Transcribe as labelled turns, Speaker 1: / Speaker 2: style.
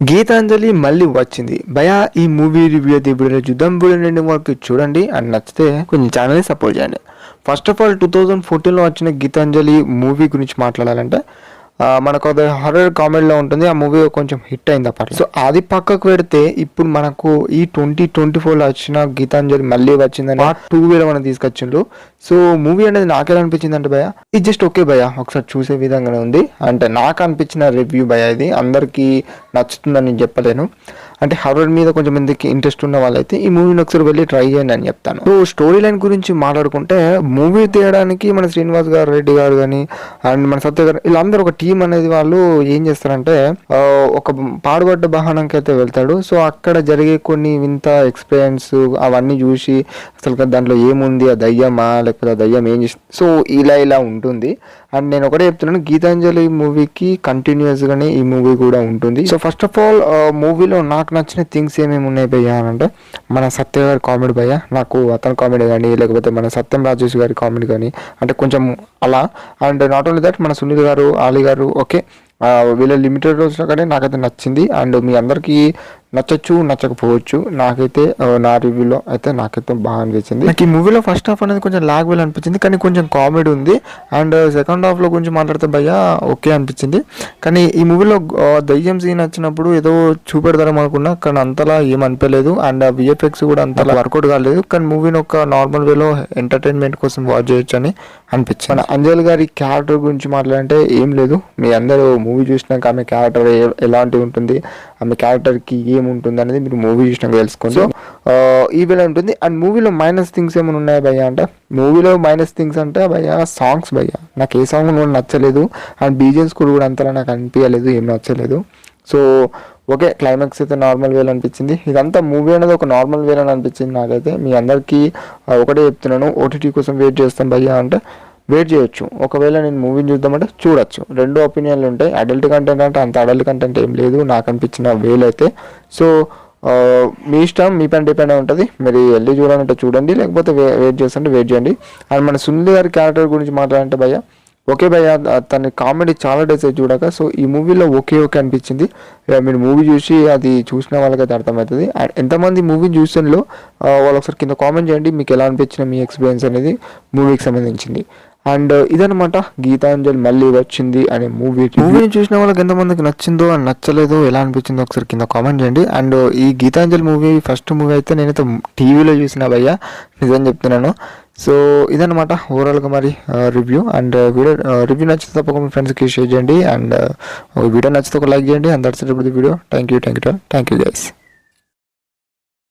Speaker 1: గీతాంజలి మళ్ళీ వచ్చింది భయా. ఈ మూవీ రివ్యూ అయితే ఇప్పుడు చూద్దాం. వీడియో వరకు చూడండి అండ్ నచ్చితే కొంచెం ఛానల్ని సపోర్ట్ చేయండి. ఫస్ట్ ఆఫ్ ఆల్ 2014లో వచ్చిన గీతాంజలి మూవీ గురించి మాట్లాడాలంటే మనకు అది హారర్ కామెడీలో ఉంటుంది. ఆ మూవీ కొంచెం హిట్ అయింది అప్పట్లో. సో అది పక్కకు పెడితే ఇప్పుడు మనకు ఈ 2024లో వచ్చిన గీతాంజలి మళ్ళీ వచ్చిందని పార్ట్ 2 వేలో మనం తీసుకొచ్చిండ్రు. సో మూవీ అనేది నాకేలా అనిపించింది అంటే భయ, ఇది జస్ట్ ఓకే భయ, ఒకసారి చూసే విధంగానే ఉంది. అంటే నాకు అనిపించిన రివ్యూ భయ, ఇది అందరికీ నచ్చుతుందని నేను చెప్పలేను. అంటే హర్రర్ మీద కొంచెం మందికి ఇంట్రెస్ట్ ఉన్న వాళ్ళైతే ఈ మూవీని ఒకసారి వెళ్ళి ట్రై చేయండి అని చెప్తాను. సో స్టోరీ లైన్ గురించి మాట్లాడుకుంటే మూవీ తీయడానికి మన శ్రీనివాస్ గారు, రెడ్డి గారు కానీ అండ్ మన సత్య గారు వీళ్ళందరూ ఒక టీం అనేది వాళ్ళు ఏం చేస్తారంటే ఒక పాడుబడ్డ వాహనంకి అయితే వెళ్తాడు. సో అక్కడ జరిగే కొన్ని వింత ఎక్స్పీరియన్స్ అవన్నీ చూసి అసలు దాంట్లో ఏముంది, ఆ దయ్యమా లేకపోతే ఆ దయ్యం ఏం చేస్తుంది, సో ఇలా ఉంటుంది. అండ్ నేను ఒకటే చెప్తున్నాను, గీతాంజలి మూవీకి కంటిన్యూస్గానే ఈ మూవీ కూడా ఉంటుంది. సో ఫస్ట్ ఆఫ్ ఆల్ మూవీలో నాకు నచ్చిన థింగ్స్ ఏమేమి ఉన్నాయి భయ్యా అని అంటే, మన సత్య గారి కామెడీ భయ్యా, నాకు అతని కామెడీ కానీ లేకపోతే మన సత్యం రాజేష్ గారి కామెడీ కానీ అంటే కొంచెం అలా. అండ్ నాట్ ఓన్లీ దట్ మన సునీల్ గారు, ఆలీ గారు ఓకే, వీళ్ళ లిమిటెడ్ రోజులో కానీ నాకైతే నచ్చింది. అండ్ మీ అందరికీ నచ్చచ్చు నచ్చకపోవచ్చు, నాకైతే నా రివ్యూలో అయితే నాకైతే బాగా అనిపించింది. నాకు ఈ మూవీలో ఫస్ట్ హాఫ్ అనేది కొంచెం లాగ్ వేలు అనిపించింది, కానీ కొంచెం కామెడీ ఉంది. అండ్ సెకండ్ హాఫ్లో కొంచెం మాట్లాడితే భయ్యా ఓకే అనిపించింది. కానీ ఈ మూవీలో దయ్యం సీన్ వచ్చినప్పుడు ఏదో చూపెడతారేమో అనుకున్నా, కానీ అంతలా ఏమనిపించలేదు. అండ్ విఎఫ్ఎక్స్ కూడా అంతలా వర్కౌట్ కాలేదు. కానీ మూవీని ఒక నార్మల్ వేలో ఎంటర్టైన్మెంట్ కోసం వాచ్ చేయొచ్చు అని అనిపించింది. మన అంజలి గారి క్యారెక్టర్ గురించి మాట్లాడంటే ఏం లేదు, మీ అందరూ మూవీ చూసినాక ఆమె క్యారెక్టర్ ఎలాంటి ఉంటుంది, ఆమె క్యారెక్టర్కి ఏముంటుంది అనేది మీరు మూవీ చూసినాక తెలుసుకోండి. సో ఈ వేళ ఉంటుంది. అండ్ మూవీలో మైనస్ థింగ్స్ ఏమైనా ఉన్నాయి భయ్యా అంటే, మూవీలో మైనస్ థింగ్స్ అంటే భయ్యా సాంగ్స్ భయ్యా, నాకు ఏ సాంగ్ కూడా నచ్చలేదు. అండ్ బీజిఎమ్స్ కూడా అంతలా నాకు అనిపించలేదు, ఏం నచ్చలేదు. సో ఓకే, క్లైమాక్స్ అయితే నార్మల్ వేలో అనిపించింది. ఇదంతా మూవీ అనేది ఒక నార్మల్ వేలో అనిపించింది నాకైతే. మీ అందరికీ ఒకటే చెప్తున్నాను, ఓటీటీ కోసం వెయిట్ చేస్తాం భయ్యా అంటే వెయిట్ చేయొచ్చు. ఒకవేళ నేను మూవీని చూద్దామంటే చూడొచ్చు. రెండు ఒపీనియన్లు ఉంటాయి. అడల్ట్ కంటెంట్ అంటే అంత అడల్ట్ కంటెంట్ ఏం లేదు నాకు అనిపించిన వేలు అయితే. సో మీ ఇష్టం, మీ పైన డిపెండ్ అయి ఉంటుంది. మీరు వెళ్ళి చూడాలంటే చూడండి, లేకపోతే వెయిట్ చేస్తుంటే వెయిట్ చేయండి. అండ్ మన సునీల్ గారి క్యారెక్టర్ గురించి మాట్లాడాలంటే భయ్యా ఓకే భయ్యా, తన కామెడీ చాలా డేస్ అయితే చూడక. సో ఈ మూవీలో ఓకే అనిపించింది. మీరు మూవీ చూసి అది చూసిన వాళ్ళకైతే అర్థమవుతుంది. అండ్ ఎంతమంది మూవీ చూసినలో వాళ్ళు ఒకసారి కింద కామెంట్ చేయండి, మీకు ఎలా అనిపించిన మీ ఎక్స్పీరియన్స్ అనేది మూవీకి సంబంధించింది. అండ్ ఇదనమాట గీతాంజలి మళ్ళీ వచ్చింది అనే మూవీని చూసిన వాళ్ళకి ఎంతమందికి నచ్చిందో అండ్ నచ్చలేదో ఎలా అనిపించిందో ఒకసారి కింద కామెంట్ చేయండి. అండ్ ఈ గీతాంజలి మూవీ ఫస్ట్ మూవీ అయితే నేనైతే టీవీలో చూసిన భయ్యా, నిజం చెప్తున్నాను. సో ఇదనమాట ఓవరాల్గా మరి రివ్యూ. అండ్ రివ్యూ నచ్చితే తప్పకుండా మీ ఫ్రెండ్స్కి షేర్ చేయండి. అండ్ వీడియో నచ్చితే ఒక లైక్ చేయండి. And that's it for the video. Thank you guys.